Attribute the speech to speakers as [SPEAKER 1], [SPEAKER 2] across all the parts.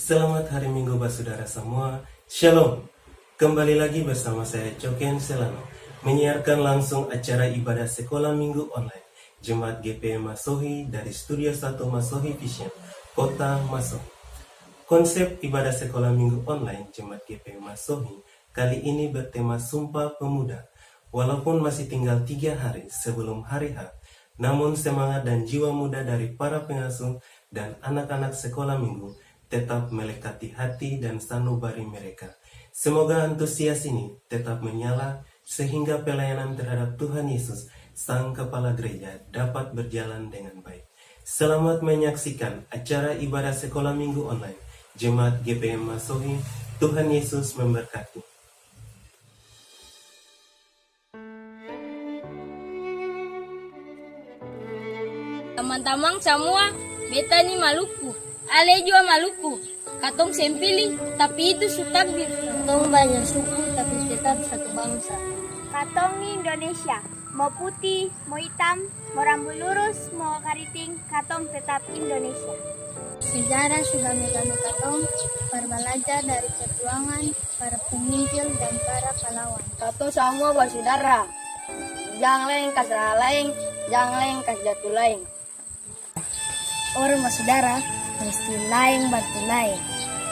[SPEAKER 1] Selamat hari Minggu saudara semua. Shalom. Kembali lagi bersama saya Coken Selano menyiarkan langsung acara ibadah sekolah minggu online Jemaat GPM Masohi dari Studio 1 Masohi Vision, Kota Masohi. Konsep ibadah sekolah minggu online Jemaat GPM Masohi kali ini bertema Sumpah Pemuda. Walaupun masih tinggal 3 hari sebelum hari H, namun semangat dan jiwa muda dari para pengasuh dan anak-anak sekolah minggu tetap melekati hati dan sanubari mereka. Semoga antusias ini tetap menyala sehingga pelayanan terhadap Tuhan Yesus, Sang Kepala Gereja, dapat berjalan dengan baik. Selamat menyaksikan acara ibadah sekolah minggu online Jemaat GPM Masohi. Tuhan Yesus memberkati.
[SPEAKER 2] Teman-teman semua, beta ni Maluku. Ale jua Maluku. Katong sempili, tapi itu sutakdir.
[SPEAKER 3] Katong banyak suku, tapi tetap satu bangsa.
[SPEAKER 4] Katong ni Indonesia. Mau putih, mau hitam, mau rambut lurus, mau keriting, katong tetap Indonesia.
[SPEAKER 3] Sejarah sudah megang katong, berbelajar dari perjuangan para pemimpin dan para pahlawan.
[SPEAKER 5] Katong semua bersaudara. Jangan lain kas lain, jangan lain kas jatuh lain.
[SPEAKER 3] Orang bersaudara, mesti lain bantu lain,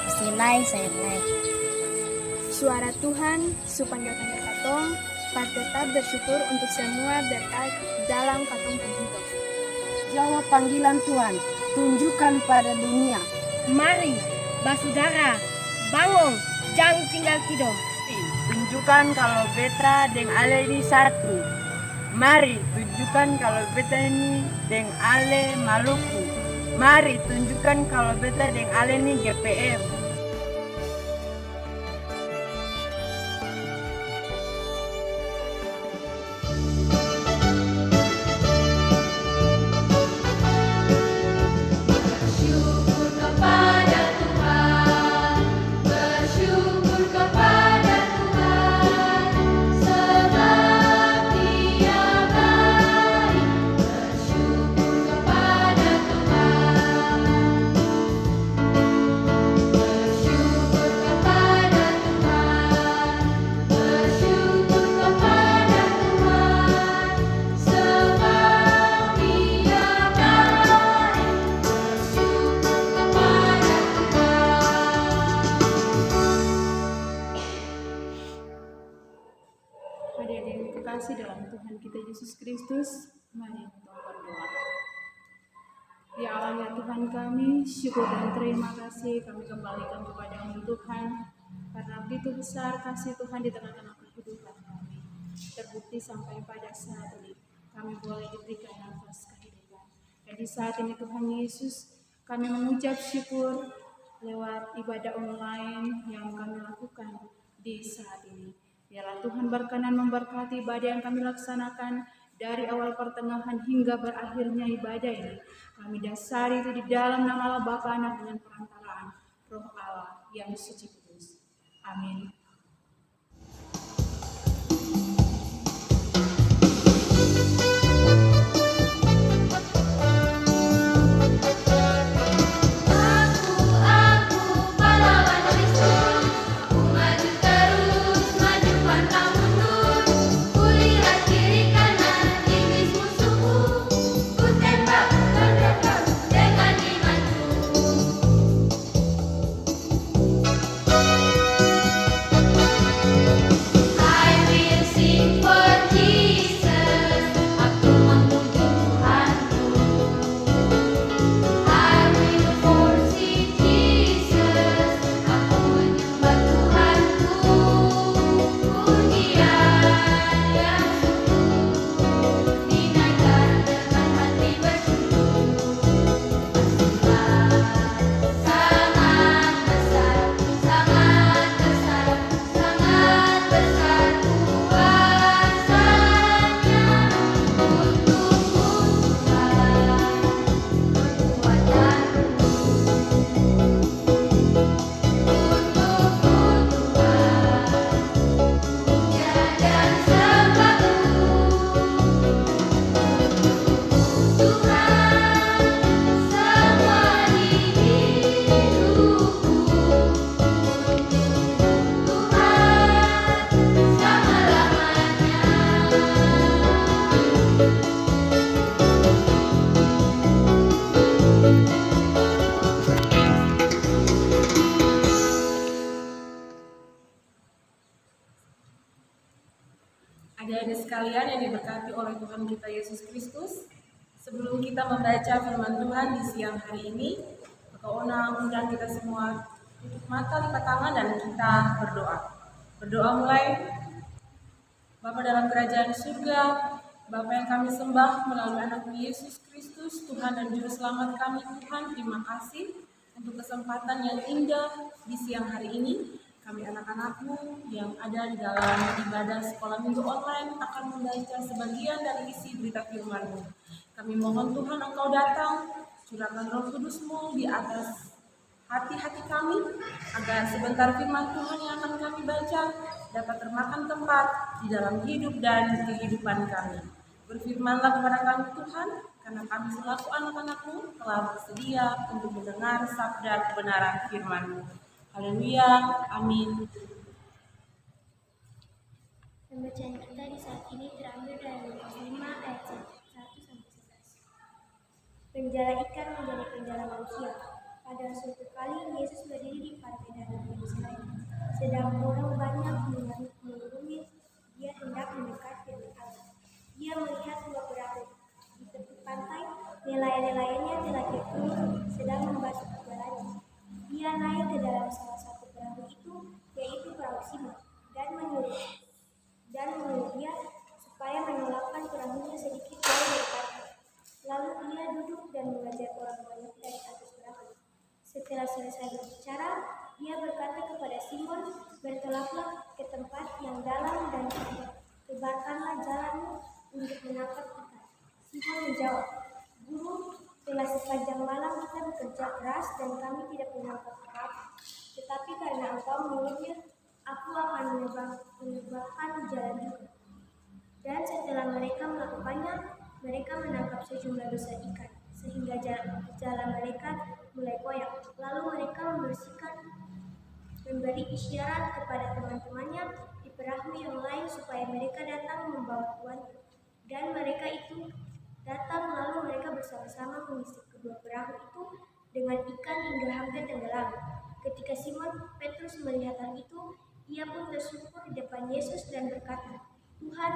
[SPEAKER 3] mesti lain sayang lain.
[SPEAKER 4] Suara Tuhan, sepanjang katong, tetap bersyukur untuk semua berkat dalam katong hidup.
[SPEAKER 5] Jawab panggilan Tuhan, tunjukkan pada dunia.
[SPEAKER 4] Mari, bersaudara, bangun, jangan tinggal tidur.
[SPEAKER 5] Tunjukkan kalau beta dengan Ale ini satu. Mari tunjukkan kalau beta ini dengan Ale Maluku. Mari tunjukkan kalau beta dengan Ale ini GPM.
[SPEAKER 6] Hadirin yang terkasih dalam Tuhan kita Yesus Kristus, mari kita berdoa. Ya Allah ya Tuhan kami, syukur dan terima kasih kami kembalikan kepada-Mu Tuhan, karena begitu besar kasih Tuhan di tengah-tengah kehidupan kami. Terbukti sampai pada saat ini kami boleh diberikan nafas kehidupan. Dan di saat ini Tuhan Yesus, kami mengucap syukur lewat ibadah online yang kami lakukan di saat ini. Biarlah Tuhan berkenan memberkati ibadah yang kami laksanakan dari awal pertengahan hingga berakhirnya ibadah ini. Kami dasari itu di dalam nama Allah Bapa, Anak, dengan perantaraan Roh Allah yang suci kudus. Amin. Adik-adik sekalian yang diberkati oleh Tuhan kita Yesus Kristus, sebelum kita membaca firman Tuhan di siang hari ini, maka undang kita semua tutup mata, lipat tangan, dan kita berdoa. Berdoa mulai. Bapa dalam kerajaan surga, Bapa yang kami sembah melalui anak Yesus Kristus, Tuhan dan Juru Selamat kami, Tuhan, terima kasih untuk kesempatan yang indah di siang hari ini. Kami anak-anakmu yang ada di dalam ibadah sekolah minggu online akan membaca sebagian dari isi berita firman-Mu. Kami mohon Tuhan Engkau datang, curahkan Roh Kudus-Mu di atas hati-hati kami, agar sebentar firman Tuhan yang akan kami baca dapat termakan tempat di dalam hidup dan kehidupan kami. Berfirmanlah kepada kami Tuhan, karena kami selaku anak-anak-Mu telah bersedia untuk mendengar sabda kebenaran firman-Mu. Haleluya, amin.
[SPEAKER 3] Pembacaan kita di saat ini terambil dari Lukas 5 ayat 1-11. Penjala ikan menjadi penjala manusia. Pada suatu kali Yesus berdiri di pantai danau Yerusalem. Sedang orang banyak mengunjungi, dia hendak mendekat ke dekat. Dia melihat dua perahu di tepi pantai, nelayan-nelayannya telah terkurung sedang membasuh perjalanannya. Dia naik ke dalam salah satu perahu itu, yaitu perahu Simon, dan menyuruh dia supaya menolakkan perahunya sedikit jauh dari pantai. Lalu ia duduk dan mengajar orang banyak dari atas perahu. Setelah selesai berbicara, ia berkata kepada Simon, "Bertolaklah ke tempat yang dalam dan tebarkanlah jalanmu untuk menangkap ikan." Simon menjawab, "Guru, telah sepanjang malam kita bekerja keras dan kami tidak menangkap apa-apa. Tetapi karena Engkau menyuruhnya, aku akan menebakkan jalan juga." Dan setelah mereka melakukannya, mereka menangkap sejumlah besar ikan, sehingga jalan mereka mulai koyak. Lalu mereka memberi isyarat kepada teman-temannya di perahu yang lain supaya mereka datang membawa tuannya. Dan mereka itu datang, lalu mereka bersama-sama mengisi kedua perahu itu dengan ikan hingga hampir tenggelam. Ketika Simon Petrus melihat hal itu, ia pun tersungkur di depan Yesus dan berkata, "Tuhan,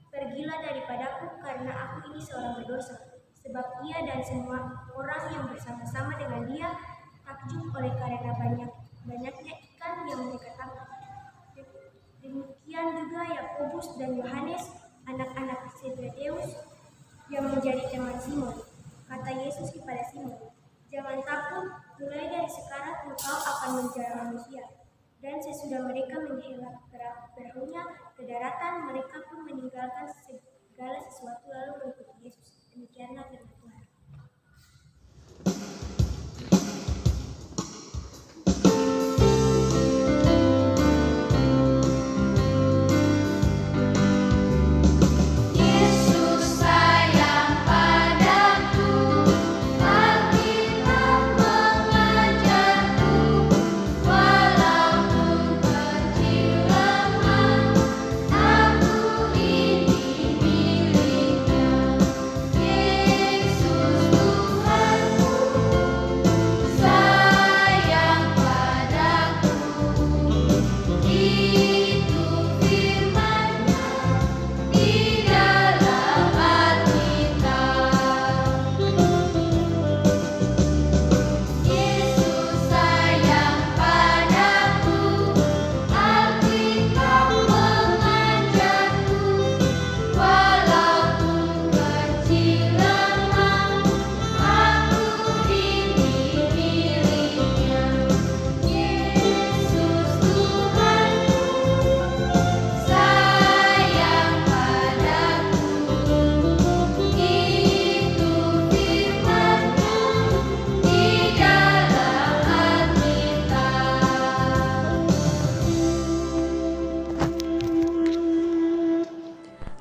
[SPEAKER 3] pergilah daripadaku karena aku ini seorang berdosa." Sebab ia dan semua orang yang bersama-sama dengan dia takjub oleh karena banyaknya ikan yang mereka tangkap. Demikian juga Yakobus dan Yohanes, anak-anak Zebedeus, yang menjadi teman Simon. Kata Yesus kepada Simon, "Jangan takut, mulai dari sekarang engkau akan menjadi manusia." Dan sesudah mereka menghela perahunya ke daratan, mereka pun meninggalkan segala sesuatu lalu mengikuti Yesus. Demikianlah firman Tuhan.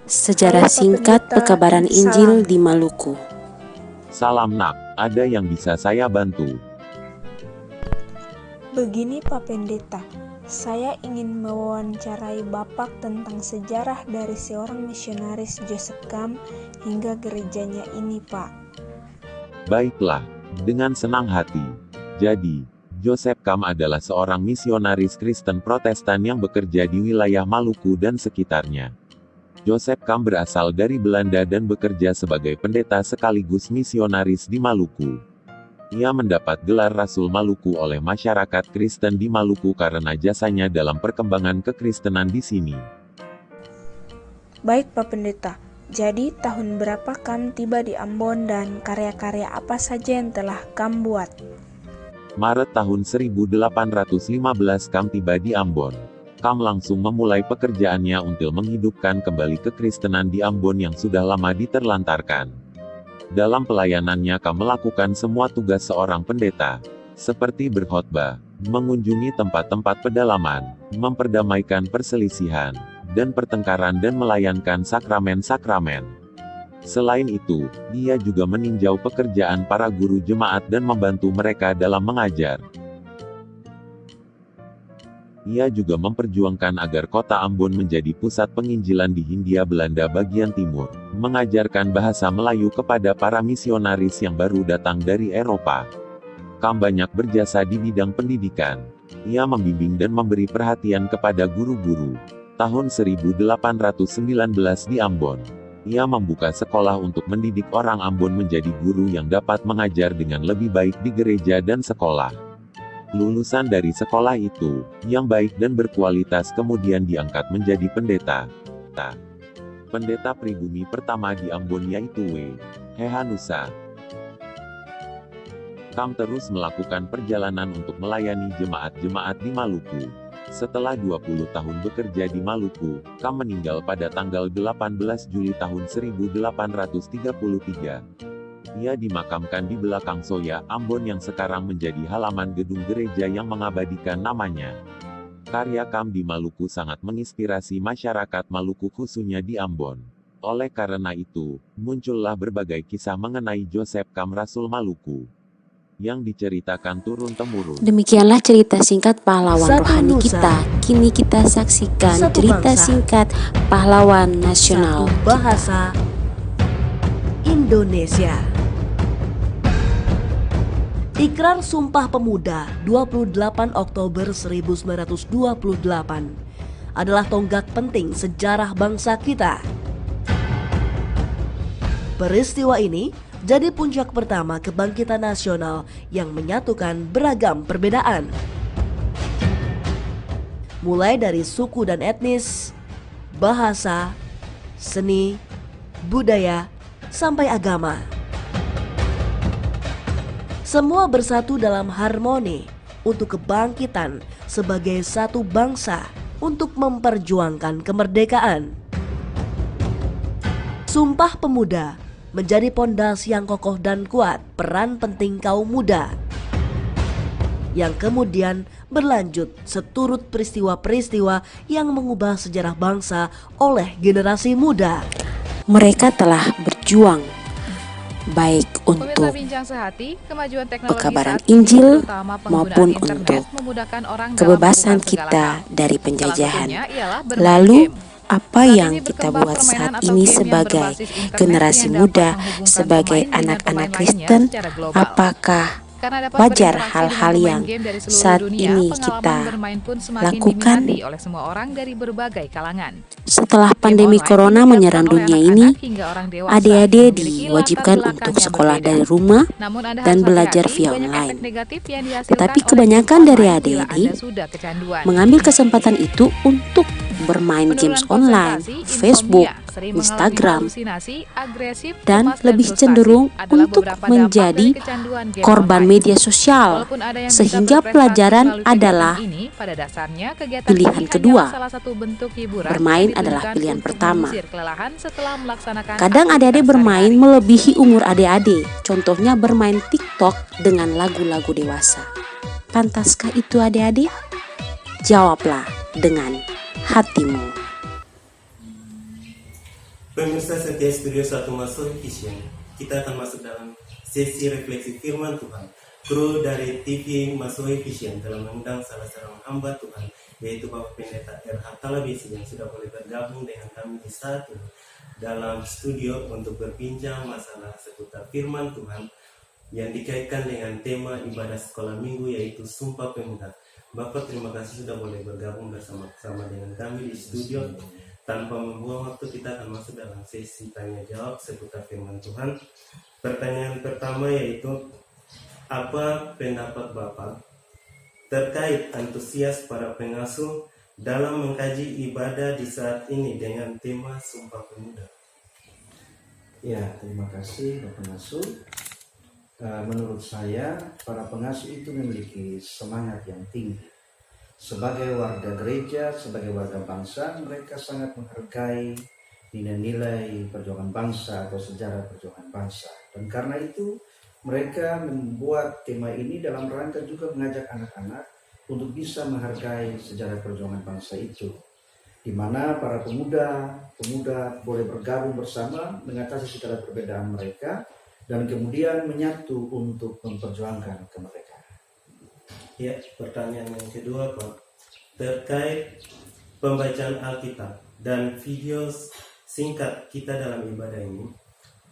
[SPEAKER 7] Sejarah singkat pekabaran Injil di Maluku.
[SPEAKER 8] Salam nak, ada yang bisa saya bantu?
[SPEAKER 4] Begini Pak Pendeta, saya ingin mewawancarai Bapak tentang sejarah dari seorang misionaris Joseph Camp hingga gerejanya ini Pak.
[SPEAKER 8] Baiklah, dengan senang hati. Jadi, Joseph Camp adalah seorang misionaris Kristen Protestan yang bekerja di wilayah Maluku dan sekitarnya. Joseph Kam berasal dari Belanda dan bekerja sebagai pendeta sekaligus misionaris di Maluku. Ia mendapat gelar Rasul Maluku oleh masyarakat Kristen di Maluku karena jasanya dalam perkembangan kekristenan di sini.
[SPEAKER 4] Baik Pak Pendeta, jadi tahun berapa Kam tiba di Ambon dan karya-karya apa saja yang telah Kam buat?
[SPEAKER 8] Maret tahun 1815 Kam tiba di Ambon. Kam langsung memulai pekerjaannya untuk menghidupkan kembali kekristenan di Ambon yang sudah lama diterlantarkan. Dalam pelayanannya Kam melakukan semua tugas seorang pendeta, seperti berkhotbah, mengunjungi tempat-tempat pedalaman, memperdamaikan perselisihan dan pertengkaran dan melayankan sakramen-sakramen. Selain itu, dia juga meninjau pekerjaan para guru jemaat dan membantu mereka dalam mengajar. Ia juga memperjuangkan agar kota Ambon menjadi pusat penginjilan di Hindia Belanda bagian timur, mengajarkan bahasa Melayu kepada para misionaris yang baru datang dari Eropa. Kam banyak berjasa di bidang pendidikan. Ia membimbing dan memberi perhatian kepada guru-guru. Tahun 1819 di Ambon, ia membuka sekolah untuk mendidik orang Ambon menjadi guru yang dapat mengajar dengan lebih baik di gereja dan sekolah. Lulusan dari sekolah itu, yang baik dan berkualitas kemudian diangkat menjadi pendeta. Pendeta pribumi pertama di Ambon yaitu W. Hehanusa. Kam terus melakukan perjalanan untuk melayani jemaat-jemaat di Maluku. Setelah 20 tahun bekerja di Maluku, Kam meninggal pada tanggal 18 Juli tahun 1833. Ia dimakamkan di belakang Soya, Ambon yang sekarang menjadi halaman gedung gereja yang mengabadikan namanya. Karya Kam di Maluku sangat menginspirasi masyarakat Maluku khususnya di Ambon. Oleh karena itu, muncullah berbagai kisah mengenai Joseph Kam Rasul Maluku yang diceritakan turun-temurun.
[SPEAKER 7] Demikianlah cerita singkat pahlawan rohani kita. Kini kita saksikan cerita singkat pahlawan nasional.
[SPEAKER 9] Satu bahasa Indonesia. Ikrar Sumpah Pemuda 28 Oktober 1928 adalah tonggak penting sejarah bangsa kita. Peristiwa ini jadi puncak pertama kebangkitan nasional yang menyatukan beragam perbedaan. Mulai dari suku dan etnis, bahasa, seni, budaya, sampai agama. Semua bersatu dalam harmoni untuk kebangkitan sebagai satu bangsa untuk memperjuangkan kemerdekaan. Sumpah Pemuda menjadi pondasi yang kokoh dan kuat peran penting kaum muda yang kemudian berlanjut seturut peristiwa-peristiwa yang mengubah sejarah bangsa oleh generasi muda.
[SPEAKER 7] Mereka telah berjuang baik untuk pekabaran Injil maupun untuk kebebasan kita dari penjajahan. Lalu, apa yang kita buat saat ini sebagai generasi muda, sebagai anak-anak Kristen, apakah wajar hal-hal yang saat ini kita lakukan? Setelah pandemi corona menyerang dunia ini, adik-adik diwajibkan untuk sekolah dari rumah dan belajar via online. Tetapi kebanyakan dari adik-adik mengambil kesempatan itu untuk bermain games online, Facebook, Instagram, dan lebih cenderung untuk menjadi korban media sosial, sehingga pelajaran adalah pilihan kedua. Bermain adalah pilihan pertama. Kadang adik-adik bermain melebihi umur adik-adik, contohnya bermain TikTok dengan lagu-lagu dewasa. Pantaskah itu adik-adik? Jawablah dengan hatimu.
[SPEAKER 1] Pemirsa setia Studio 1 Masohi Vision, kita akan masuk dalam sesi refleksi firman Tuhan. Kru dari TV Masohi Vision telah mengundang salah seorang hamba Tuhan, yaitu Bapak Pendeta R.H. Talabesi yang sudah boleh bergabung dengan kami di saat ini dalam studio untuk berbincang masalah seputar firman Tuhan yang dikaitkan dengan tema ibadah sekolah minggu, yaitu Sumpah Pemuda. Bapak, terima kasih sudah boleh bergabung bersama-sama dengan kami di studio. tanpa membuang waktu kita akan masuk dalam sesi tanya jawab seputar firman Tuhan. Pertanyaan pertama yaitu, apa pendapat Bapak terkait antusias para pengasuh dalam mengkaji ibadah di saat ini dengan tema Sumpah Pemuda?
[SPEAKER 10] Ya, terima kasih Bapak Pengasuh. Menurut saya, para pengasuh itu memiliki semangat yang tinggi. Sebagai warga gereja, sebagai warga bangsa, mereka sangat menghargai nilai-nilai perjuangan bangsa atau sejarah perjuangan bangsa. Dan karena itu, mereka membuat tema ini dalam rangka juga mengajak anak-anak untuk bisa menghargai sejarah perjuangan bangsa itu, di mana para pemuda boleh bergabung bersama mengatasi segala perbedaan mereka dan kemudian menyatu untuk memperjuangkan kemerdekaan.
[SPEAKER 1] Ya, pertanyaan yang kedua Pak, terkait pembacaan Alkitab dan video singkat kita dalam ibadah ini,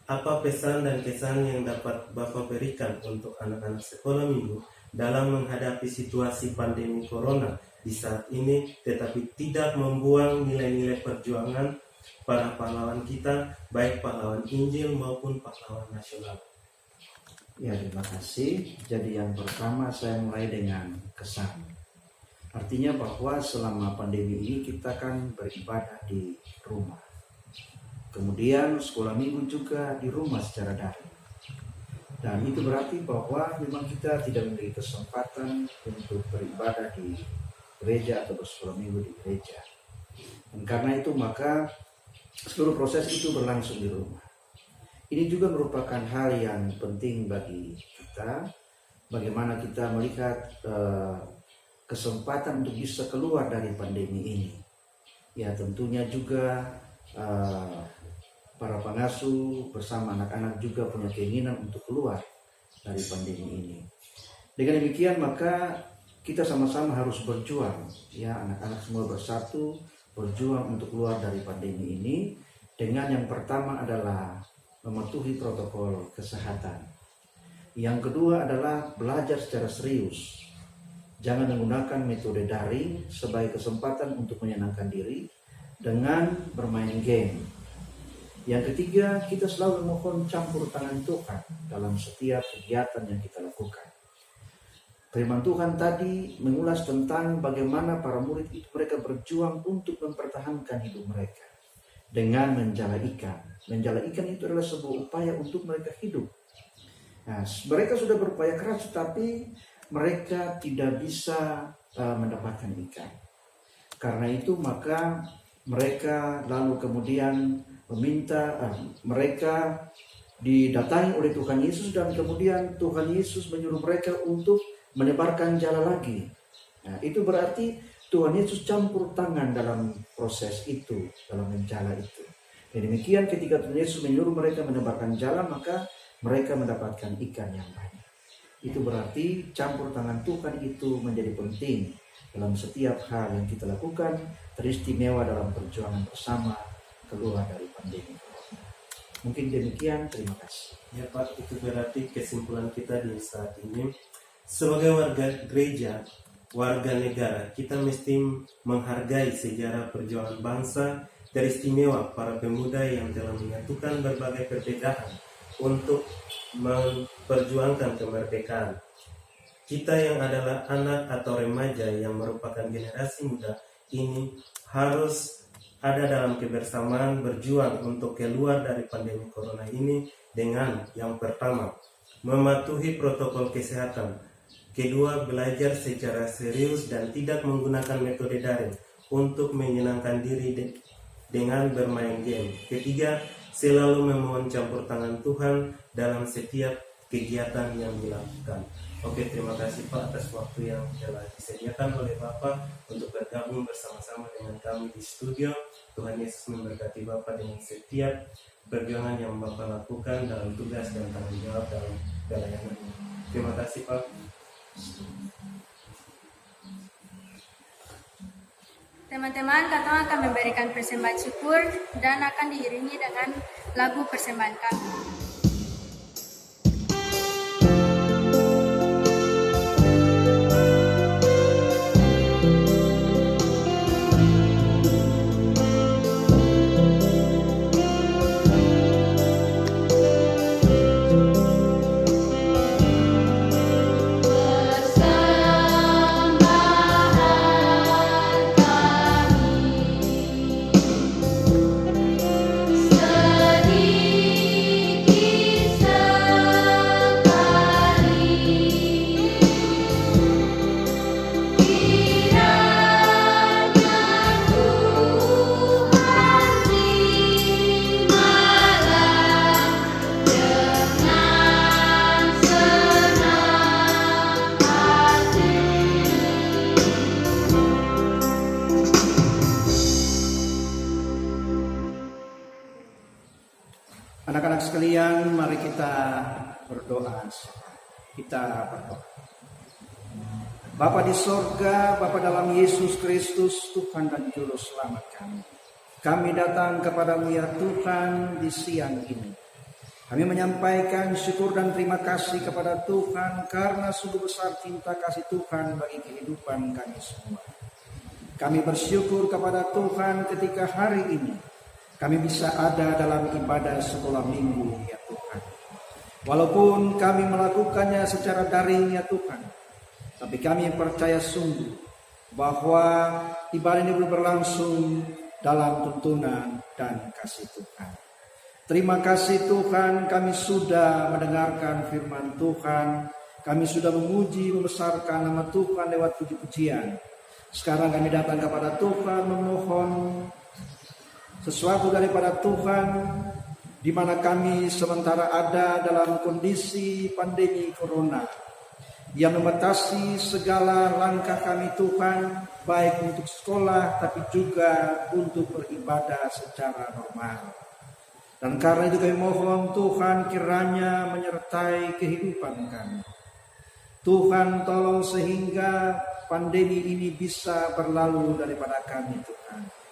[SPEAKER 1] apa pesan dan kesan yang dapat Bapak berikan untuk anak-anak sekolah minggu dalam menghadapi situasi pandemi corona di saat ini, tetapi tidak membuang nilai-nilai perjuangan para pahlawan kita, baik pahlawan Injil maupun pahlawan nasional?
[SPEAKER 10] Ya, terima kasih. Jadi yang pertama saya mulai dengan kesan. Artinya bahwa selama pandemi ini kita kan beribadah di rumah. Kemudian sekolah minggu juga di rumah secara daring. Dan itu berarti bahwa memang kita tidak memiliki kesempatan untuk beribadah di gereja atau bersekolah minggu di gereja. Dan karena itu maka seluruh proses itu berlangsung di rumah. Ini juga merupakan hal yang penting bagi kita, bagaimana kita melihat kesempatan untuk bisa keluar dari pandemi ini. Ya, tentunya juga para pengasuh bersama anak-anak juga punya keinginan untuk keluar dari pandemi ini. Dengan demikian maka kita sama-sama harus berjuang, ya, anak-anak semua bersatu berjuang untuk keluar dari pandemi ini. Dengan yang pertama adalah mematuhi protokol kesehatan. Yang kedua adalah belajar secara serius. Jangan menggunakan metode daring sebagai kesempatan untuk menyenangkan diri dengan bermain game. Yang ketiga, kita selalu memohon campur tangan Tuhan dalam setiap kegiatan yang kita lakukan. Firman Tuhan tadi mengulas tentang bagaimana para murid itu mereka berjuang untuk mempertahankan hidup mereka dengan menjala ikan. Menjala ikan itu adalah sebuah upaya untuk mereka hidup. Nah, mereka sudah berupaya keras tetapi mereka tidak bisa mendapatkan ikan. Karena itu maka mereka lalu kemudian meminta, mereka didatangi oleh Tuhan Yesus dan kemudian Tuhan Yesus menyuruh mereka untuk menebarkan jala lagi. Nah, itu berarti Tuhan Yesus campur tangan dalam proses itu, dalam menjala itu. Dan demikian ketika Tuhan Yesus menyuruh mereka menebarkan jala, maka mereka mendapatkan ikan yang banyak. Itu berarti campur tangan Tuhan itu menjadi penting dalam setiap hal yang kita lakukan, teristimewa dalam perjuangan bersama keluar dari pandemi. Mungkin demikian, terima kasih.
[SPEAKER 1] Ya Pak, itu berarti kesimpulan kita di saat ini, sebagai warga gereja, warga negara, kita mesti menghargai sejarah perjuangan bangsa, teristimewa para pemuda yang telah menyatukan berbagai perbedaan untuk memperjuangkan kemerdekaan. Kita yang adalah anak atau remaja yang merupakan generasi muda ini harus ada dalam kebersamaan berjuang untuk keluar dari pandemi corona ini dengan yang pertama, mematuhi protokol kesehatan. Kedua, belajar secara serius dan tidak menggunakan metode daring untuk menyenangkan diri dengan bermain game. Ketiga, selalu memohon campur tangan Tuhan dalam setiap kegiatan yang dilakukan. Oke, terima kasih Pak atas waktu yang telah disediakan oleh Bapak untuk bergabung bersama-sama dengan kami di studio. Tuhan Yesus memberkati Bapak dengan setiap perjuangan yang Bapak lakukan dalam tugas dan tanggung jawab dalam pelayanan. Terima kasih Pak.
[SPEAKER 11] Teman-teman, kita akan memberikan persembahan syukur dan akan diiringi dengan lagu persembahan kami.
[SPEAKER 10] sekalian, mari kita berdoa. Kita berdoa. Bapa di sorga, Bapa dalam Yesus Kristus, Tuhan dan Juru Selamat kami. Kami datang kepadamu ya Tuhan di siang ini. Kami menyampaikan syukur dan terima kasih kepada Tuhan karena sungguh besar cinta kasih Tuhan bagi kehidupan kami semua. Kami bersyukur kepada Tuhan ketika hari ini kami bisa ada dalam ibadah sekolah minggu ya Tuhan. Walaupun kami melakukannya secara daring ya Tuhan, tapi kami percaya sungguh bahwa ibadah ini berlangsung dalam tuntunan dan kasih Tuhan. Terima kasih Tuhan, kami sudah mendengarkan firman Tuhan, kami sudah memuji, membesarkan nama Tuhan lewat puji-pujian. Sekarang kami datang kepada Tuhan memohon sesuatu daripada Tuhan, di mana kami sementara ada dalam kondisi pandemi corona yang membatasi segala langkah kami Tuhan, baik untuk sekolah tapi juga untuk beribadah secara normal. Dan karena itu kami mohon Tuhan kiranya menyertai kehidupan kami. Tuhan tolong sehingga pandemi ini bisa berlalu daripada kami Tuhan.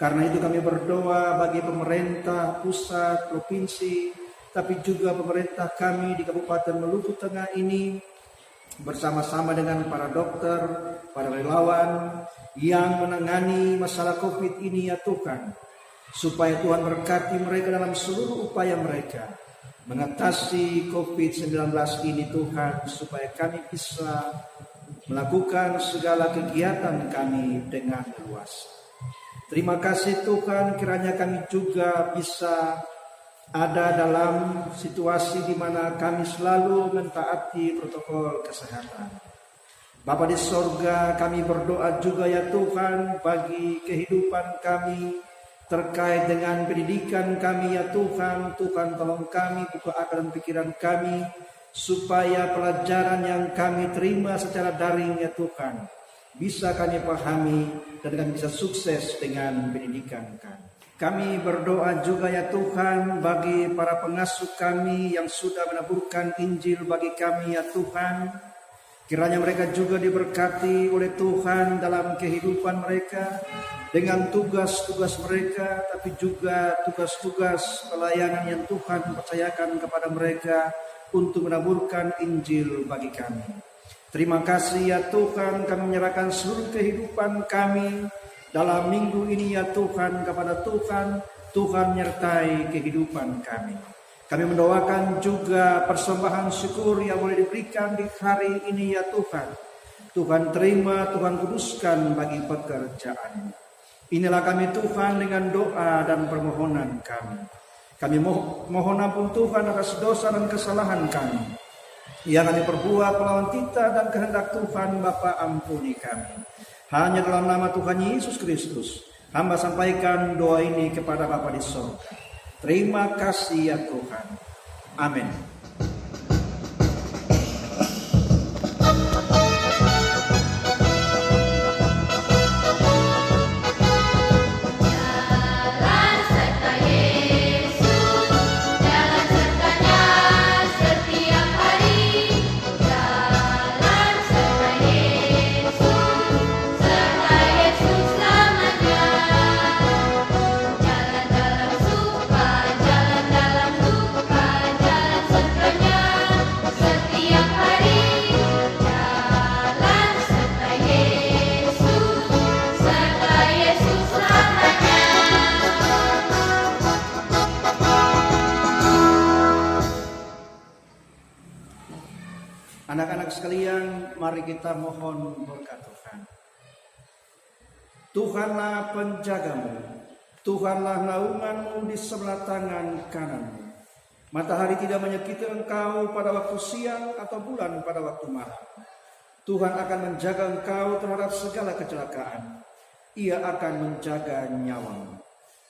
[SPEAKER 10] Karena itu kami berdoa bagi pemerintah pusat, provinsi, tapi juga pemerintah kami di Kabupaten Maluku Tengah ini bersama-sama dengan para dokter, para relawan yang menangani masalah COVID ini ya Tuhan. Supaya Tuhan berkati mereka dalam seluruh upaya mereka mengatasi COVID-19 ini Tuhan. Supaya kami bisa melakukan segala kegiatan kami dengan leluasa. Terima kasih Tuhan, kiranya kami juga bisa ada dalam situasi di mana kami selalu mentaati protokol kesehatan. Bapa di sorga, kami berdoa juga ya Tuhan bagi kehidupan kami terkait dengan pendidikan kami ya Tuhan. Tuhan tolong kami, buka akal dan pikiran kami supaya pelajaran yang kami terima secara daring ya Tuhan bisa kami pahami dan kami bisa sukses dengan pendidikan kami. Kami berdoa juga ya Tuhan bagi para pengasuh kami yang sudah menaburkan Injil bagi kami ya Tuhan. Kiranya mereka juga diberkati oleh Tuhan dalam kehidupan mereka dengan tugas-tugas mereka, tapi juga tugas-tugas pelayanan yang Tuhan percayakan kepada mereka untuk menaburkan Injil bagi kami. Terima kasih ya Tuhan, kami menyerahkan seluruh kehidupan kami dalam minggu ini ya Tuhan kepada Tuhan. Tuhan menyertai kehidupan kami. Kami mendoakan juga persembahan syukur yang boleh diberikan di hari ini ya Tuhan. Tuhan terima, Tuhan kuduskan bagi pekerjaan. Inilah kami Tuhan dengan doa dan permohonan kami. Kami mohon ampun Tuhan atas dosa dan kesalahan kami yang kami perbuat melawan titah dan kehendak Tuhan. Bapa ampuni kami. Hanya dalam nama Tuhan Yesus Kristus hamba sampaikan doa ini kepada Bapa di sorga. Terima kasih ya Tuhan. Amin. Anak-anak sekalian, mari kita mohon berkat Tuhan. Tuhanlah penjagamu, Tuhanlah naunganmu di sebelah tangan kananmu. Matahari tidak menyakiti engkau pada waktu siang atau bulan pada waktu malam. Tuhan akan menjaga engkau terhadap segala kecelakaan. Ia akan menjaga nyawamu.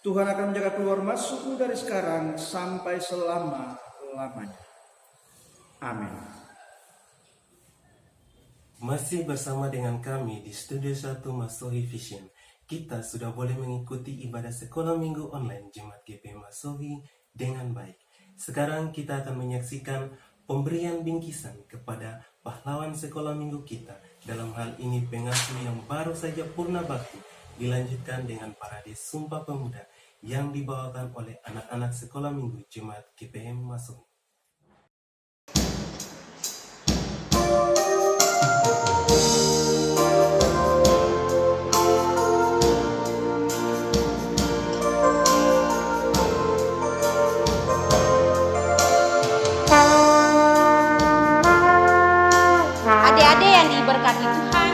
[SPEAKER 10] Tuhan akan menjaga keluar masukmu dari sekarang sampai selama-lamanya. Amin.
[SPEAKER 1] Masih bersama dengan kami di Studio 1 Masohi Vision. Kita sudah boleh mengikuti ibadah sekolah minggu online Jemaat GP Masohi dengan baik. Sekarang kita akan menyaksikan pemberian bingkisan kepada pahlawan sekolah minggu kita. Dalam hal ini pengasuh yang baru saja purna bakti, dilanjutkan dengan parade Sumpah Pemuda yang dibawakan oleh anak-anak sekolah minggu Jemaat GPM Masohi.
[SPEAKER 12] Adik-adik yang diberkati Tuhan,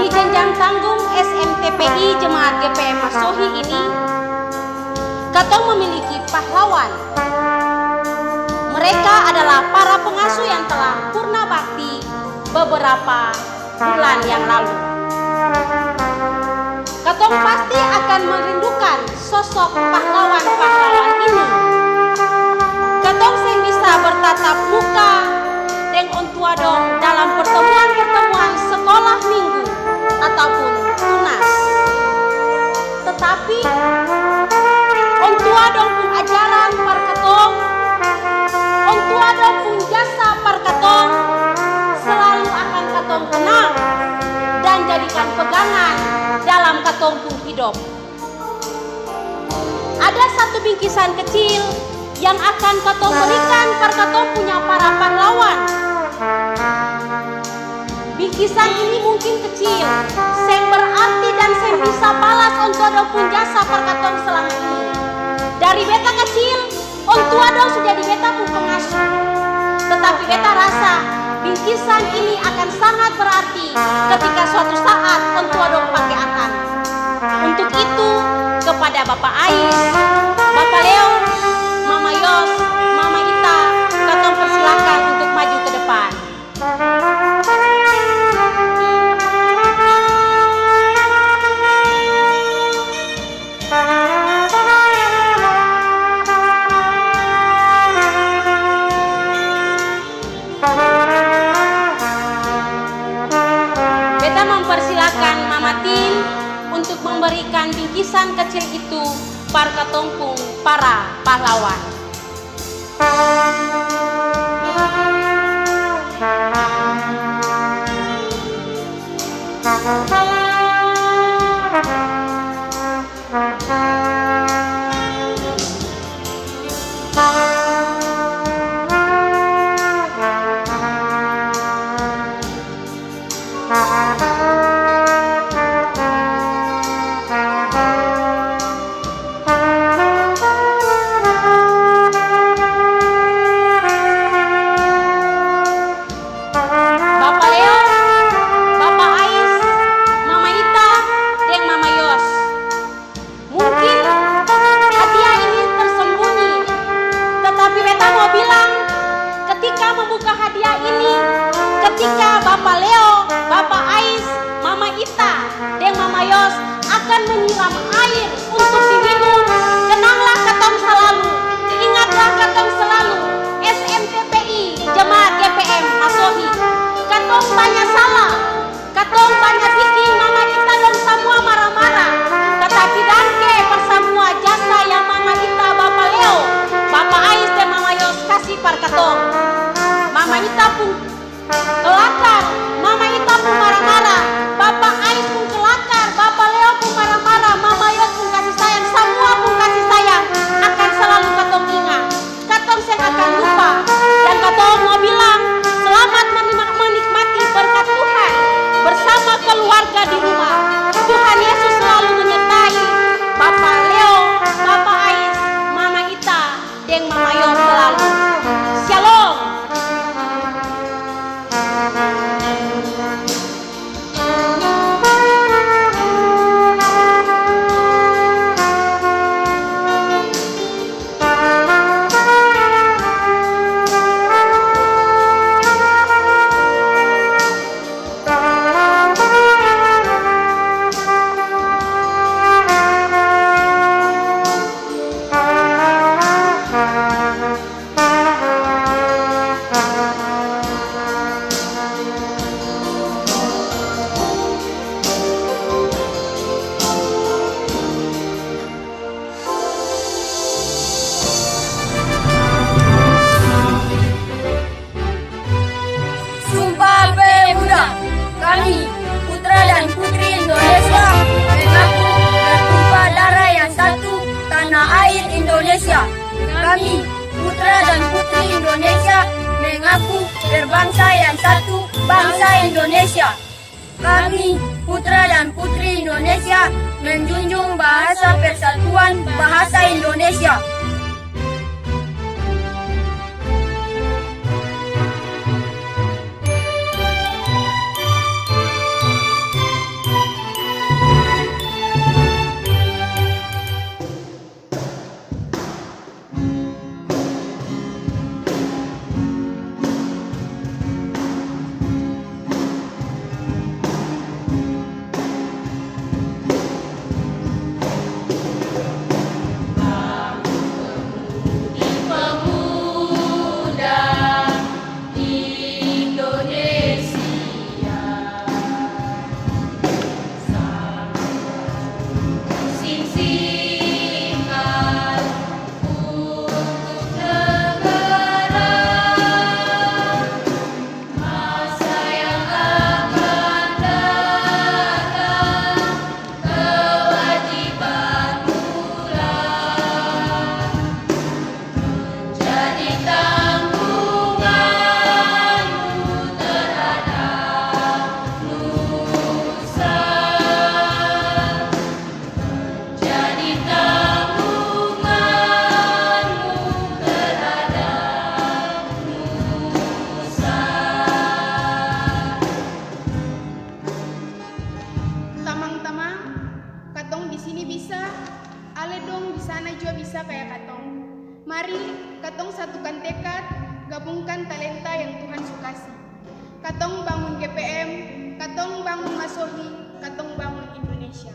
[SPEAKER 12] di jenjang tanggung SMTPI Jemaat GPM Masohi ini, katong memiliki pahlawan. Mereka adalah para pengasuh yang telah purna bakti beberapa bulan yang lalu. Katong pasti akan merindukan sosok pahlawan-pahlawan ini. Katong sing bisa bertatap muka dengan ontua dong dalam pertemuan-pertemuan sekolah minggu ataupun tunas. Tetapi ontua dong pun ajaran parkatong, ontua dong pun jasa parkatong selalu akan katong kenang dan jadikan pegangan dalam katong pun hidup. Ada satu bingkisan kecil yang akan katong berikan parkatong punya para pahlawan. Bingkisan ini mungkin kecil, seng berarti dan seng bisa balas untuk adong pun jasa parkatong selama ini. Dari beta kecil, ontua dong sudah di beta pun pengasuh. Tetapi beta rasa bingkisan ini akan sangat berarti ketika suatu saat ontua dong pakai akan. Untuk itu, kepada Bapak Ais, Bapak Leo, Mama Yos, Mama Ita, katong persilakan untuk maju ke depan. Beta mempersilakan Mama Tin untuk memberikan bingkisan kecil itu para katompung para pahlawan. Ketika Bapak Leo, Bapak Ais, Mama Ita, dan Mama Yos akan menyiram air untuk diminum, kenanglah katong selalu, ingatlah katong selalu, SMTPI Jemaat GPM Masohi. Katong banyak salah, katong banyak bikin Mama Ita dan semua marah-marah. Tetapi danke persamua jasa yang Mama Ita, Bapak Leo, Bapak Ais, dan Mama Yos kasih par katong. Mama Ita pun kelakar, Mama Ita pun marah-marah, Bapak Ais pun kelakar, Bapak Leo pun marah-marah, Mama Yos pun kasih sayang, semua pun kasih sayang, akan selalu katong ingat, katong sen akan lupa, dan katong mau bilang selamat menikmati berkat Tuhan bersama keluarga di rumah. Tuhan Yesus selalu menyertai Bapak Leo, Bapak Ais, Mama Ita, dan Mama Yos selalu. Shalom.
[SPEAKER 11] Kami, putra dan putri Indonesia, mengaku berbangsa yang satu, bangsa Indonesia. Kami, putra dan putri Indonesia, menjunjung bahasa persatuan bahasa Indonesia.
[SPEAKER 13] Mari katong satukan tekad, gabungkan talenta yang Tuhan sukasi. Katong bangun GPM, katong bangun Masohi, katong bangun Indonesia.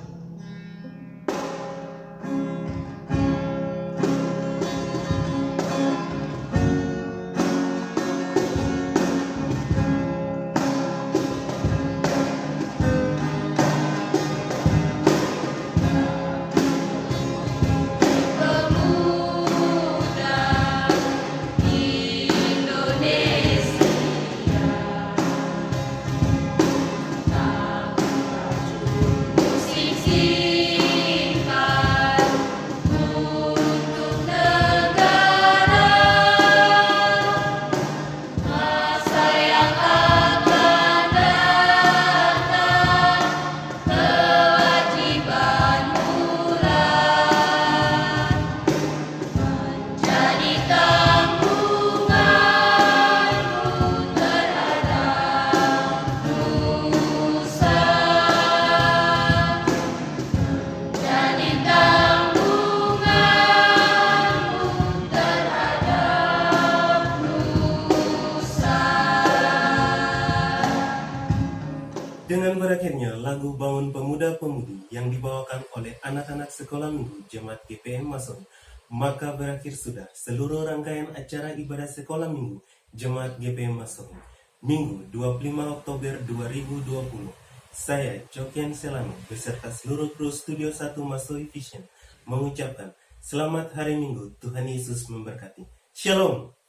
[SPEAKER 1] Dengan berakhirnya lagu Bangun Pemuda-Pemudi yang dibawakan oleh anak-anak sekolah minggu Jemaat GPM Masohi, maka berakhir sudah seluruh rangkaian acara ibadah sekolah minggu Jemaat GPM Masohi, Minggu 25 Oktober 2020. Saya Cokian Selano beserta seluruh kru Studio 1 Masohi Vision mengucapkan selamat hari Minggu, Tuhan Yesus memberkati. Shalom.